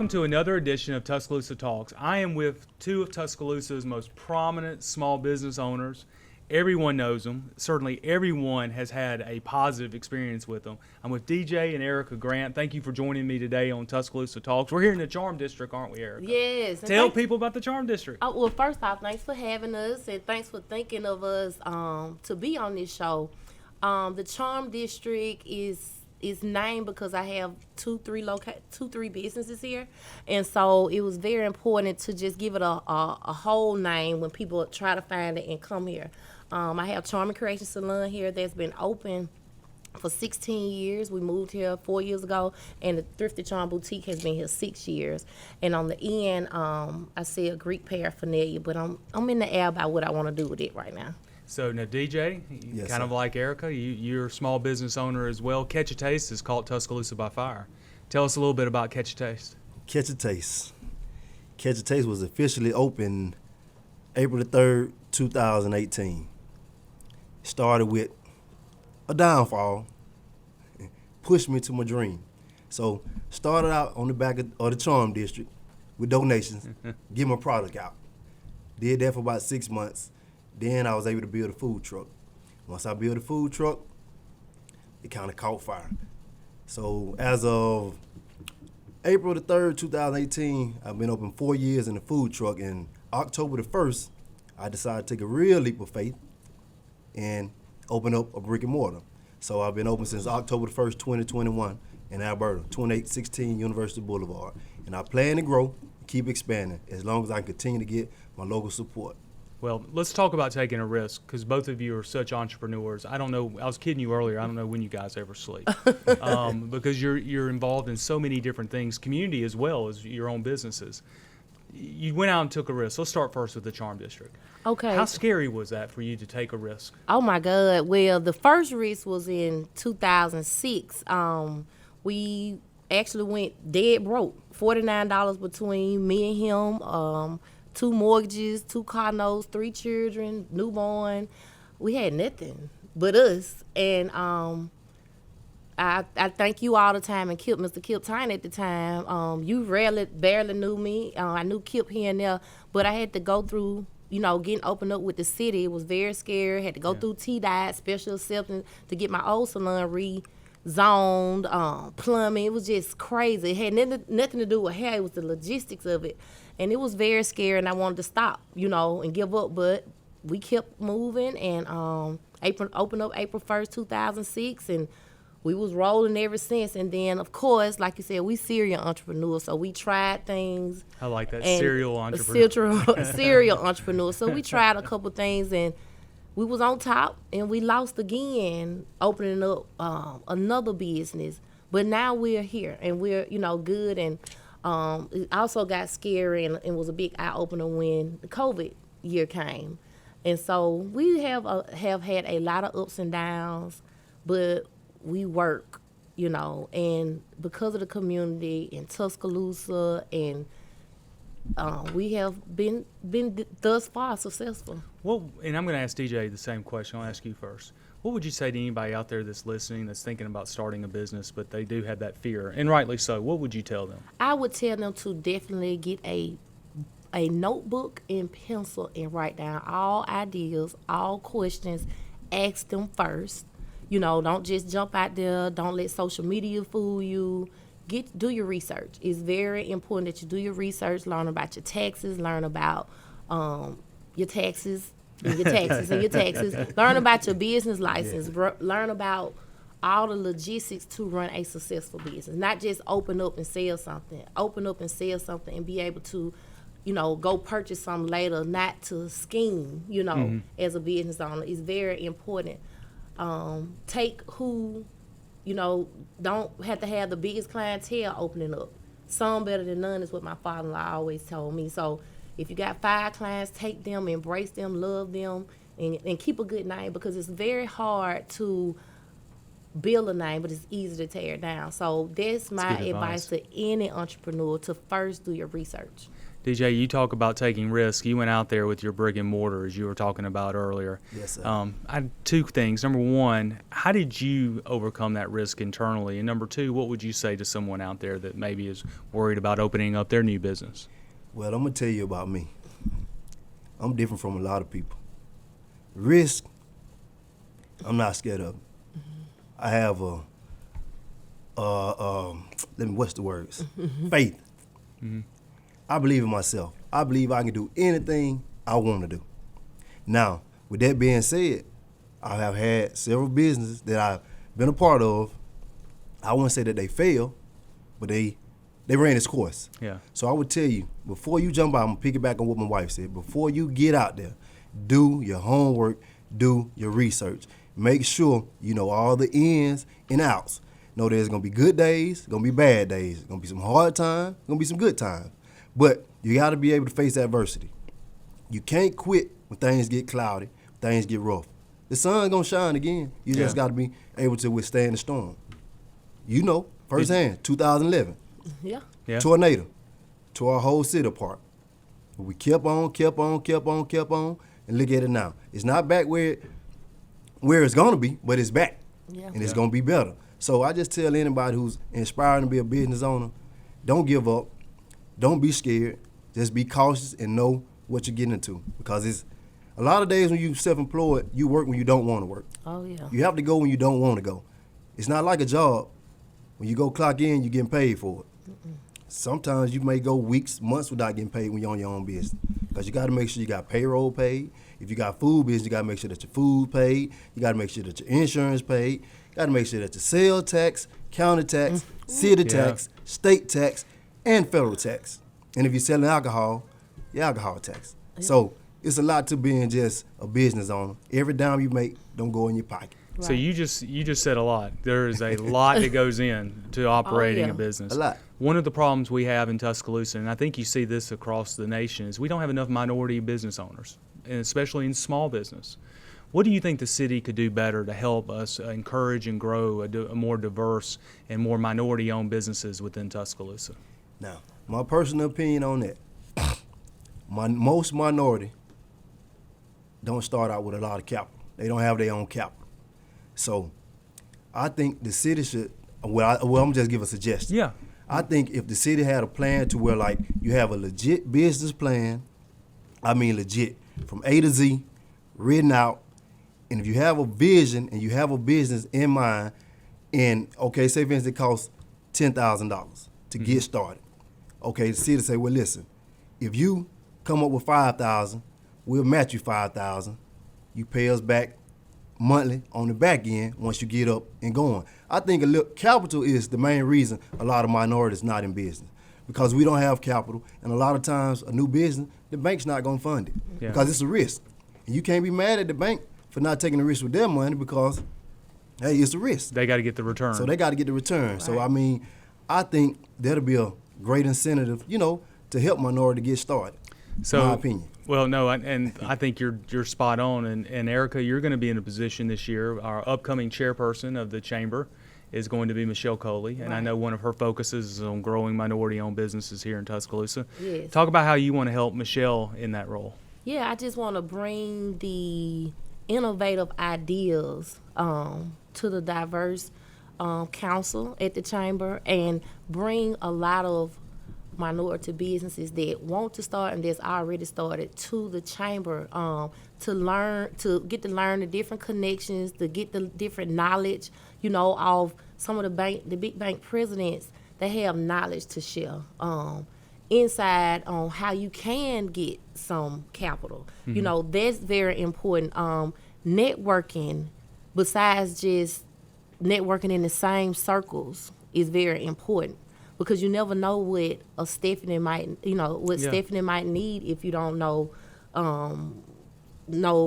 welcome to another edition of Tuscaloosa Talks. I am with two of Tuscaloosa's most prominent small business owners. Everyone knows them. Certainly everyone has had a positive experience with them. I'm with DJ and Erica Grant. Thank you for joining me today on Tuscaloosa Talks. We're here in the Charm District, aren't we, Erica? Yes. Tell people about the Charm District. Oh, well, first off, thanks for having us, and thanks for thinking of us to be on this show. The Charm District is named because I have two, three businesses here, and so it was very important to just give it a whole name when people try to find it and come here. I have Charm and Kreations Salon here that's been open for 16 years. We moved here 4 years ago, and the Thrifty Charm Boutique has been here 6 years. And on the end, I sell Greek paraphernalia, but I'm in the air about what I want to do with it right now. So now, DJ, Yes, kind of sir. like Erica, you're a small business owner as well. Catch a Taste is called Tuscaloosa by Fire. Tell us a little bit about Catch a Taste. Catch a Taste. Catch a Taste was officially open April the 3rd, 2018. Started with a downfall, pushed me to my dream. So started out on the back of the Charm District with donations, get my product out. Did that for about 6 months. Then I was able to build a food truck. Once I built a food truck, it kind of caught fire. So as of April the 3rd, 2018, I've been open 4 years in the food truck. And October the 1st, I decided to take a real leap of faith and open up a brick and mortar. So I've been open since October the 1st, 2021 in Alberta, 2816 University Boulevard. And I plan to grow, keep expanding as long as I can continue to get my local support. Well, let's talk about taking a risk, because both of you are such entrepreneurs. I don't know, I was kidding you earlier, I don't know when you guys ever sleep. Because you're involved in so many different things, community as well as your own businesses. You went out and took a risk. Let's start first with the Charm District. Okay. How scary was that for you to take a risk? Oh my God. Well, the first risk was in 2006. We actually went dead broke. $49 between me and him. 2 mortgages, 2 car notes, 3 children, newborn. We had nothing but us. And I thank you all the time, and Mr. Kip Tyne at the time. You barely knew me. I knew Kip here and there, but I had to go through, getting opened up with the city. It was very scary. Had to go through TDOT, special acceptance, to get my old salon rezoned, plumbing. It was just crazy. It had nothing to do with hair. It was the logistics of it. And it was very scary, and I wanted to stop, and give up. But we kept moving, and opened up April 1st, 2006, and we was rolling ever since. And then, of course, like you said, we serial entrepreneurs, so we tried things. I like that, serial entrepreneur. Serial entrepreneur. So we tried a couple things, and we was on top, and we lost again, opening up another business. But now we're here, and we're, good. And it also got scary, and was a big eye-opener when the COVID year came. And so we have had a lot of ups and downs, but we work, and because of the community in Tuscaloosa, and we have been thus far successful. Well, and I'm going to ask DJ the same question. I'll ask you first. What would you say to anybody out there that's listening, that's thinking about starting a business, but they do have that fear, and rightly so? What would you tell them? I would tell them to definitely get a notebook and pencil and write down all ideas, all questions. Ask them first. Don't just jump out there. Don't let social media fool you. Do your research. It's very important that you do your research, learn about your taxes, learn about your taxes, and your taxes, and your taxes. Learn about your business license. Learn about all the logistics to run a successful business. Not just open up and sell something. Open up and sell something and be able to, go purchase something later, not to scheme, as a business owner. It's very important. Take who, don't have to have the biggest clientele opening up. Some better than none is what my father-in-law always told me. So if you got 5 clients, take them, embrace them, love them, and keep a good name, because it's very hard to build a name, but it's easy to tear it down. So that's my advice to any entrepreneur, to first do your research. DJ, you talk about taking risks. You went out there with your brick and mortar, as you were talking about earlier. Yes, sir. I had two things. Number one, how did you overcome that risk internally? And number two, what would you say to someone out there that maybe is worried about opening up their new business? Well, I'm going to tell you about me. I'm different from a lot of people. Risk, I'm not scared of. I have what's the words? Faith. I believe in myself. I believe I can do anything I want to do. Now, with that being said, I have had several businesses that I've been a part of. I wouldn't say that they failed, but they ran its course. Yeah. So I would tell you, before you jump out, I'm going to piggyback on what my wife said. Before you get out there, do your homework, do your research. Make sure you know all the ins and outs. Know there's going to be good days, going to be bad days, going to be some hard times, going to be some good times. But you got to be able to face adversity. You can't quit when things get cloudy, things get rough. The sun's going to shine again. You just got to be able to withstand the storm. You know, firsthand, 2011. Yeah. Yeah. Tore our whole city apart. We kept on, and look at it now. It's not back where it's going to be, but it's back. Yeah. And it's going to be better. So I just tell anybody who's inspiring to be a business owner, don't give up. Don't be scared. Just be cautious and know what you're getting into. Because it's a lot of days when you're self-employed, you work when you don't want to work. Oh, yeah. You have to go when you don't want to go. It's not like a job. When you go clock in, you're getting paid for it. Sometimes you may go weeks, months without getting paid when you're on your own business. Because you got to make sure you got payroll paid. If you got food business, you got to make sure that your food paid. You got to make sure that your insurance paid. You got to make sure that your sales tax, county tax, city tax, state tax, and federal tax. And if you're selling alcohol, your alcohol tax. Yeah. So it's a lot to being just a business owner. Every dime you make don't go in your pocket. Right. So you just said a lot. There is a lot that goes in to operating a business. A lot. One of the problems we have in Tuscaloosa, and I think you see this across the nation, is we don't have enough minority business owners, and especially in small business. What do you think the city could do better to help us encourage and grow a more diverse and more minority-owned businesses within Tuscaloosa? Now, my personal opinion on that, most minority don't start out with a lot of capital. They don't have their own capital. So I think the city should, I'm going to just give a suggestion. Yeah. I think if the city had a plan to where, like, you have a legit business plan, I mean legit, from A to Z, written out, and if you have a vision and you have a business in mind, and, okay, say, for instance, it costs $10,000 to get started. Okay, the city say, well, listen, if you come up with $5,000, we'll match you $5,000. You pay us back monthly on the back end once you get up and going. I think a little capital is the main reason a lot of minorities not in business, because we don't have capital, and a lot of times a new business, the bank's not going to fund it because it's a risk. And you can't be mad at the bank for not taking the risk with their money because, hey, it's a risk. They got to get the return. So they got to get the return. Right. So, I mean, I think that'll be a great incentive, to help minority get started, in my opinion. Well, no, and I think you're spot on. And Erica, you're going to be in a position this year. Our upcoming chairperson of the chamber is going to be Michelle Coley, and I know one of her focuses is on growing minority-owned businesses here in Tuscaloosa. Yes. Talk about how you want to help Michelle in that role. Yeah, I just want to bring the innovative ideas to the diverse council at the chamber and bring a lot of minority businesses that want to start and that's already started to the chamber to get to learn the different connections, to get the different knowledge, of some of the big bank presidents. They have knowledge to share inside on how you can get some capital. That's very important. Networking, besides just networking in the same circles, is very important. Because you never know what Stephanie might need if you don't know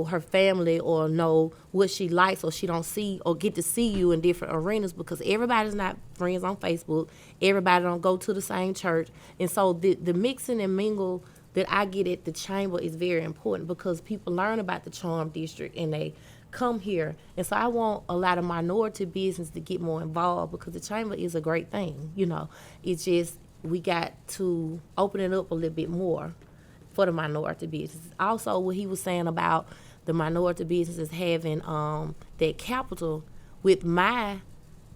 her family or know what she likes, or she don't see or get to see you in different arenas, because everybody's not friends on Facebook. Everybody don't go to the same church. And so the mixing and mingle that I get at the chamber is very important, because people learn about the Charm District and they come here. And so I want a lot of minority business to get more involved, because the chamber is a great thing. It's just we got to open it up a little bit more for the minority business. Also, what he was saying about the minority businesses having that capital with my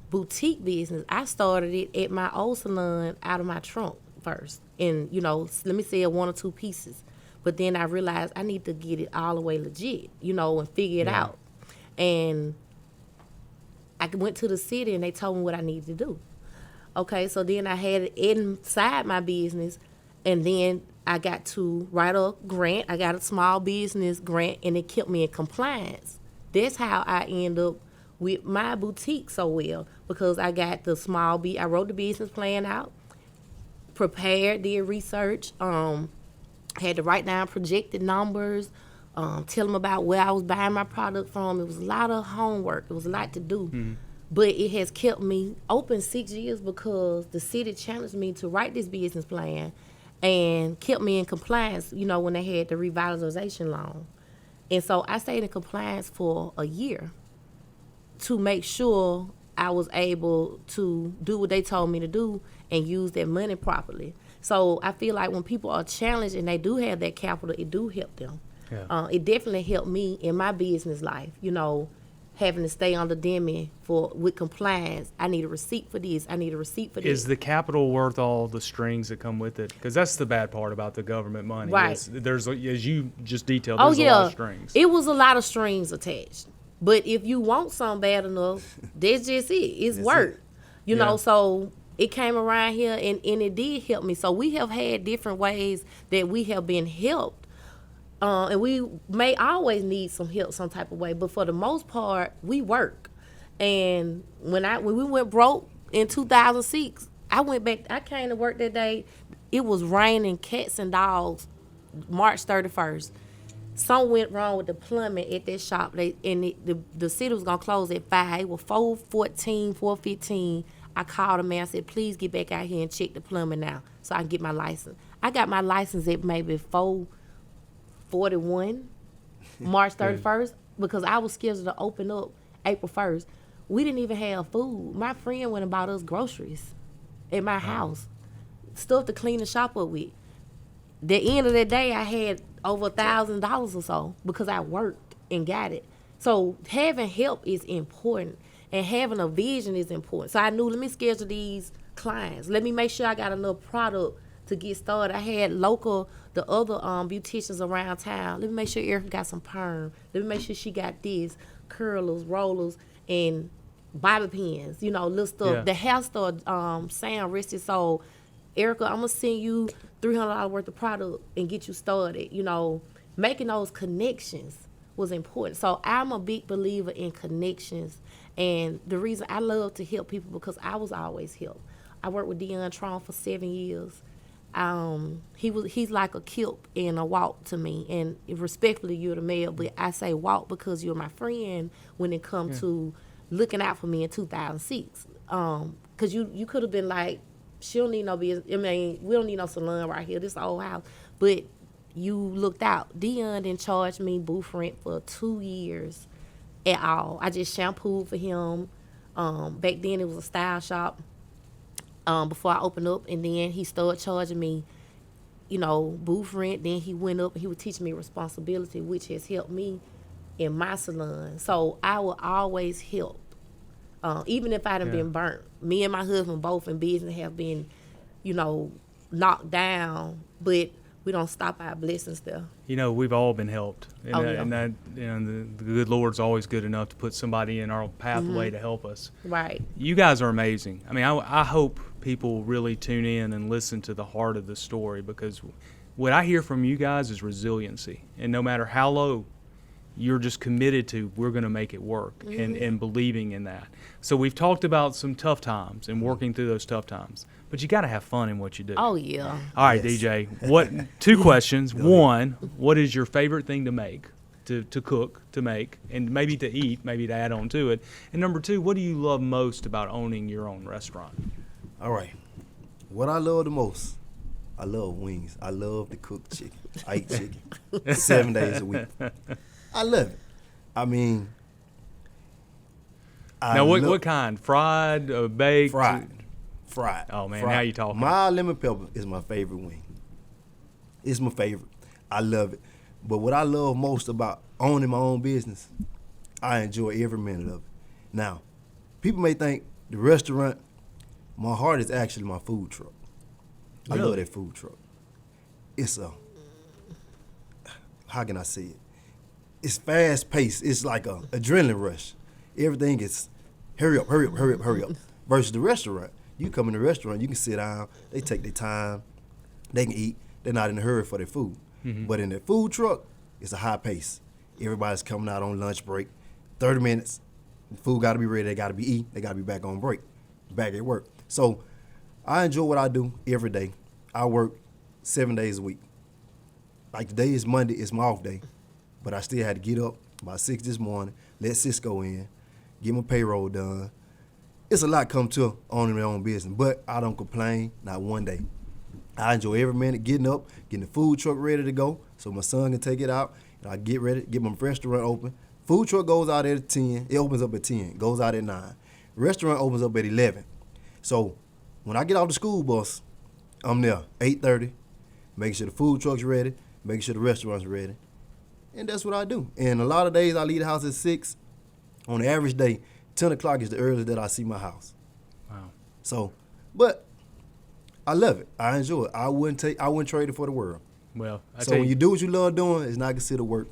boutique business, I started it at my old salon out of my trunk first. And, let me say 1 or 2 pieces. But then I realized I need to get it all the way legit, and figure it out. And I went to the city and they told me what I needed to do. Okay, so then I had it inside my business, and then I got to write a grant. I got a small business grant, and it kept me in compliance. That's how I end up with my boutique so well, because I got the I wrote the business plan out, prepared, did research, had to write down projected numbers, tell them about where I was buying my product from. It was a lot of homework. It was a lot to do. Mm-hmm. But it has kept me open 6 years because the city challenged me to write this business plan and kept me in compliance, when they had the revitalization loan. And so I stayed in compliance for a year to make sure I was able to do what they told me to do and use that money properly. So I feel like when people are challenged and they do have that capital, it do help them. Yeah. It definitely helped me in my business life, having to stay on the demi with compliance. I need a receipt for this. I need a receipt for this. Is the capital worth all the strings that come with it? Because that's the bad part about the government money. Right. There's, as you just detailed, there's a lot of strings. It was a lot of strings attached. But if you want something bad enough, that's just it. It's work. So it came around here and it did help me. So we have had different ways that we have been helped. And we may always need some help some type of way, but for the most part, we work. And when we went broke in 2006, I came to work that day. It was raining cats and dogs, March 31st. Something went wrong with the plumbing at that shop. The city was going to close at 5. It was 4:14, 4:15. I called the man and said, please get back out here and check the plumbing now so I can get my license. I got my license at maybe 4:41, March 31st, because I was scheduled to open up April 1st. We didn't even have food. My friend went and bought us groceries at my house, stuff to clean the shop up with. The end of the day, I had over $1,000 or so because I worked and got it. So having help is important, and having a vision is important. So I knew, let me schedule these clients. Let me make sure I got enough product to get started. I had the other beauticians around town. Let me make sure Erica got some perm. Let me make sure she got this, curlers, rollers, and bobby pins, little stuff. Yeah. The hair store, Sam, rest his soul. Erica, I'm going to send you $300 worth of product and get you started. Making those connections was important. So I'm a big believer in connections. And the reason I love to help people because I was always helped. I worked with Deion Tron for 7 years. He's like a Kip and a Walt to me, and respectfully, you're the male, but I say Walt because you're my friend when it comes to looking out for me in 2006. Because you could have been like, she don't need no business. I mean, we don't need no salon right here. This old house, but you looked out. Deion didn't charge me booth rent for 2 years at all. I just shampooed for him. Back then it was a style shop. Before I opened up, and then he started charging me, booth rent. Then he went up and he was teaching me responsibility, which has helped me in my salon. So I will always help, even if I done been burnt. Me and my husband both in business have been, knocked down, but we don't stop our blessings there. We've all been helped, and that the good Lord's always good enough to put somebody in our pathway to help us. Right. You guys are amazing. I mean, I hope people really tune in and listen to the heart of the story, because what I hear from you guys is resiliency, and no matter how low, you're just committed to, we're going to make it work, and believing in that. So we've talked about some tough times and working through those tough times, but you got to have fun in what you do. Oh yeah. All right, yes. DJ. Two questions. One, what is your favorite thing to make, to cook, to make, and maybe to eat, maybe to add on to it? And number two, what do you love most about owning your own restaurant? All right. What I love the most, I love wings. I love to cook chicken. I eat chicken 7 days a week. I love it. I mean, now what kind? Fried, baked? Fried. Fried. Oh, man, Fried. now you talking. Mild lemon pepper is my favorite wing. It's my favorite. I love it. But what I love most about owning my own business, I enjoy every minute of it. Now, people may think the restaurant, my heart is actually my food truck. I love Really? that food truck. It's how can I say it? It's fast paced. It's like a adrenaline rush. Everything is hurry up, hurry up, hurry up, hurry up. Versus the restaurant, you come in the restaurant, you can sit down. They take their time. They can eat. They're not in a hurry for their food. But in the food truck, it's a high pace. Everybody's coming out on lunch break. 30 minutes. The food got to be ready. They got to be eating. They got to be back on break, back at work. So I enjoy what I do every day. I work 7 days a week. Like today is Monday, it's my off day. But I still had to get up about 6 this morning, let Cisco in, get my payroll done. It's a lot come to owning my own business, but I don't complain, not one day. I enjoy every minute getting up, getting the food truck ready to go so my son can take it out. And I get ready, get my restaurant open. Food truck goes out at 10. It opens up at 10, goes out at 9. Restaurant opens up at 11. So when I get off the school bus, I'm there 8:30, making sure the food truck's ready, making sure the restaurant's ready. And that's what I do. And a lot of days I leave the house at 6. On the average day, 10 o'clock is the earliest that I see my house. Wow. So, but I love it. I enjoy it. I wouldn't trade it for the world. Well, So when you do what you love doing, it's not considered work.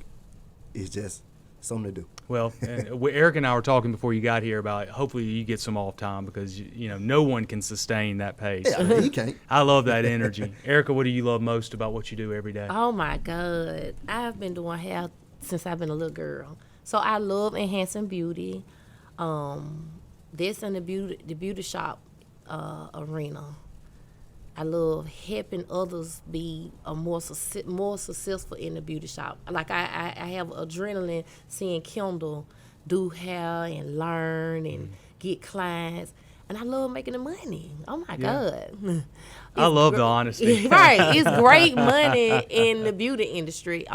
It's just something to do. Well, Eric and I were talking before you got here about hopefully you get some off time because you know no one can sustain that pace. Yeah, you can't. I love that energy. Erica, what do you love most about what you do every day? Oh my God. I've been doing hair since I've been a little girl. So I love enhancing beauty. This and the beauty shop arena. I love helping others be more successful in the beauty shop. Like I have adrenaline seeing Kendall do hair and learn and get clients. And I love making the money. Oh my God. I love the honesty. Right. It's great money in the beauty industry.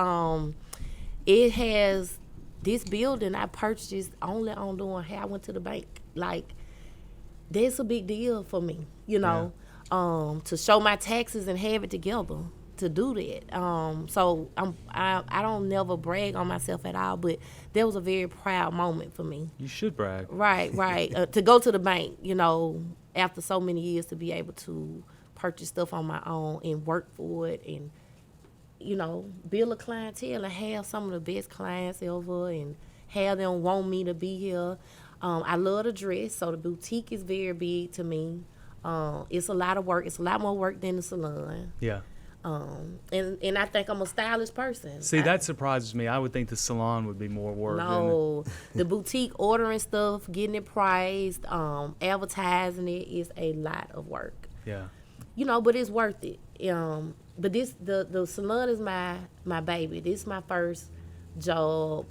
It has this building I purchased only on doing hair. I went to the bank. Like, that's a big deal for me, you know, to show my taxes and have it together to do that. So I don't never brag on myself at all, but that was a very proud moment for me. You should brag. Right. To go to the bank, you know, after so many years to be able to purchase stuff on my own and work for it and, you know, build a clientele and have some of the best clients ever and have them want me to be here. I love to dress, so the boutique is very big to me. It's a lot of work. It's a lot more work than the salon. Yeah. And I think I'm a stylish person. See, that surprises me. I would think the salon would be more work. No, the boutique ordering stuff, getting it priced, advertising it is a lot of work. Yeah. You know, but it's worth it. But the salon is my baby. This is my first job.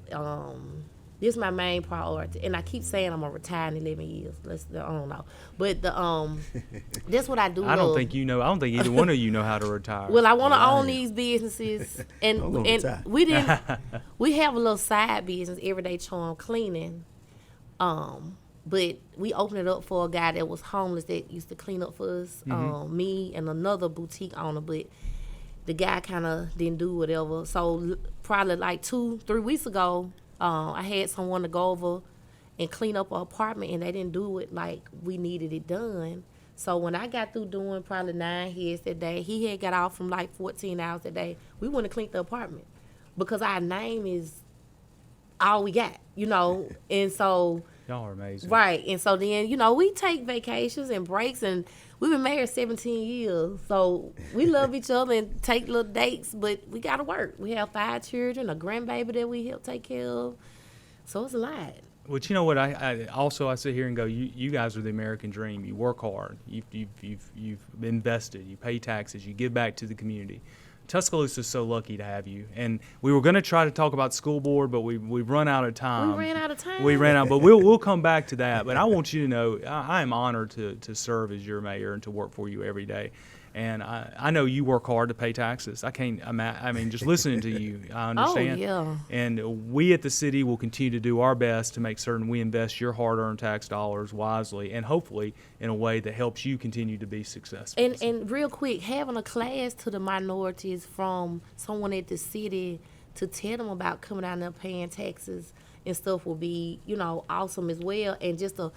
This is my main priority, and I keep saying I'm gonna retire in 11 years. I don't know, but that's what I do. I don't think you know. I don't think either one of you know how to retire. Well, I want to own these businesses, and retire. we have a little side business, Everyday Charm Cleaning, but we opened it up for a guy that was homeless that used to clean up for us, me and another boutique owner, but the guy kind of didn't do whatever. So probably like 2-3 weeks ago, I had someone to go over and clean up our apartment, and they didn't do it like we needed it done. So when I got through doing probably 9 heads that day, he had got off from like 14 hours a day. We went to clean the apartment because our name is all we got, you know. And so Y'all are amazing. right, and so then, you know, we take vacations and breaks, and we've been married 17 years. So we love each other and take little dates, but we got to work. We have 5 children, a grandbaby that we help take care of. So it's a lot. But you know what? I sit here and go, you guys are the American dream. You work hard. You've invested. You pay taxes. You give back to the community. Tuscaloosa is so lucky to have you. And we were going to try to talk about school board, but we've run out of time. We ran out of time. We ran out, but we'll come back to that. But I want you to know I am honored to serve as your mayor and to work for you every day. And I know you work hard to pay taxes. I mean, just listening to you, I understand. yeah. And we at the city will continue to do our best to make certain we invest your hard-earned tax dollars wisely and hopefully in a way that helps you continue to be successful. And real quick, having a class to the minorities from someone at the city to tell them about coming out there paying taxes and stuff will be, awesome as well. And just a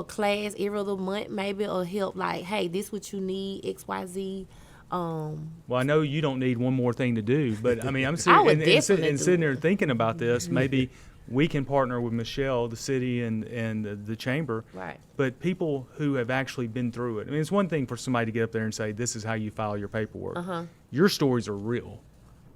class every other month maybe will help, like, hey, this what you need, XYZ. Well, I know you don't need one more thing to do, but I mean, I'm I would sitting definitely and do sitting it. there thinking about this. Maybe we can partner with Michelle, the city, and the chamber. Right. But people who have actually been through it. I mean, it's one thing for somebody to get up there and say, "This is how you file your paperwork." Your stories are real.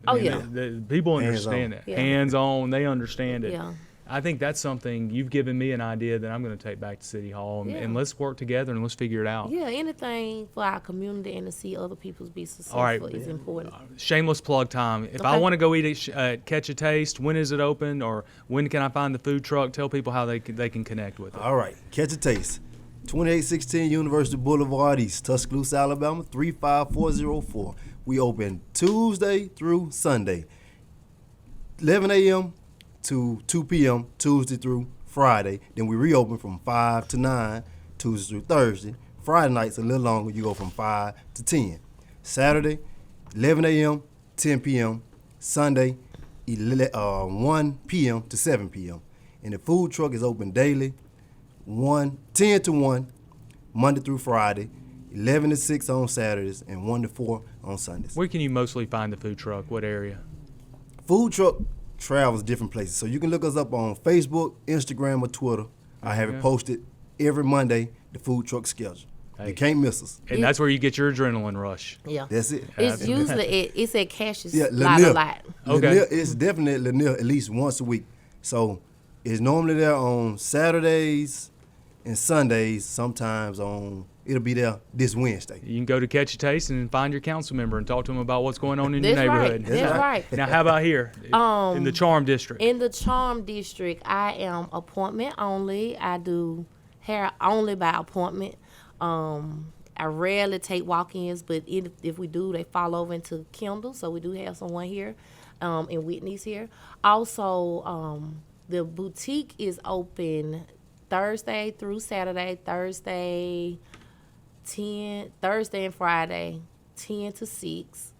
Oh, I mean, yeah. the people understand it. Yeah. Hands on, they understand it. Yeah. I think that's something you've given me an idea that I'm going to take back to City Hall, Yeah. and let's work together and let's figure it out. Yeah, anything for our community and to see other people's be successful All right. is important. Shameless plug time. If I Okay. want to go eat at Catch a Taste, when is it open, or when can I find the food truck? Tell people how they can connect with it. All right, Catch a Taste. 2816 University Boulevard East, Tuscaloosa, Alabama, 35404. We open Tuesday through Sunday, 11 a.m. to 2 p.m. Tuesday through Friday. Then we reopen from 5 to 9 Tuesday through Thursday. Friday nights a little longer. You go from 5 to 10. Saturday, 11 a.m., 10 p.m. Sunday, 1 p.m. to 7 p.m. And the food truck is open daily, 10 to 1, Monday through Friday, 11 to 6 on Saturdays, and 1 to 4 on Sundays. Where can you mostly find the food truck? What area? Food truck travels different places. So you can look us up on Facebook, Instagram, or Twitter. I have Yeah. it posted every Monday, the food truck schedule. Hey. You can't miss us. And that's where you get your adrenaline rush. Yeah. That's it. It's usually it's at Cash's Yeah, lot a Lanier. lot. Okay. Lanier, it's definitely Lanier at least once a week. So it's normally there on Saturdays and Sundays. Sometimes it'll be there this Wednesday. You can go to Catch a Taste and find your council member and talk to them about what's going on in That's your right. neighborhood. That's right. Now, how about here in the Charm District? In the Charm District, I am appointment only. I do hair only by appointment. I rarely take walk-ins, but if we do, they fall over into Kendall. So we do have someone here, and Whitney's here. Also, the boutique is open Thursday through Saturday. Thursday and Friday, 10 to 6.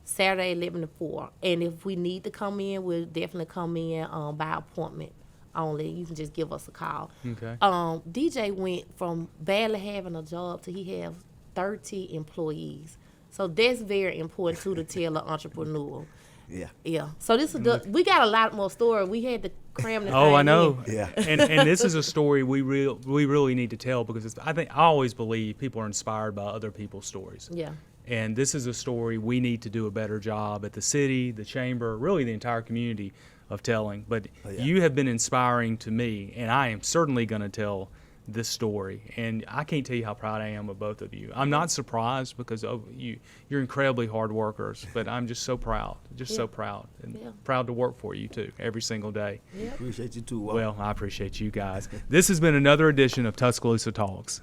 Saturday, 11 to 4. And if we need to come in, we'll definitely come in by appointment only. You can just give us a call. Okay. DJ went from barely having a job to he have 30 employees. So that's very important too to tell an entrepreneur. Yeah. Yeah. So we got a lot more story. We had to cram the Oh, thing I know. in. Yeah. and this is a story we really need to tell because I always believe people are inspired by other people's stories. Yeah. And this is a story we need to do a better job at the city, the chamber, really the entire community of telling. But yeah. you have been inspiring to me, and I am certainly going to tell this story. And I can't tell you how proud I am of both of you. I'm not surprised because you're incredibly hard workers, but I'm just so proud, so proud, and proud to work for you too every single day. Yeah. Appreciate you too. Walt. Well, I appreciate you guys. This has been another edition of Tuscaloosa Talks.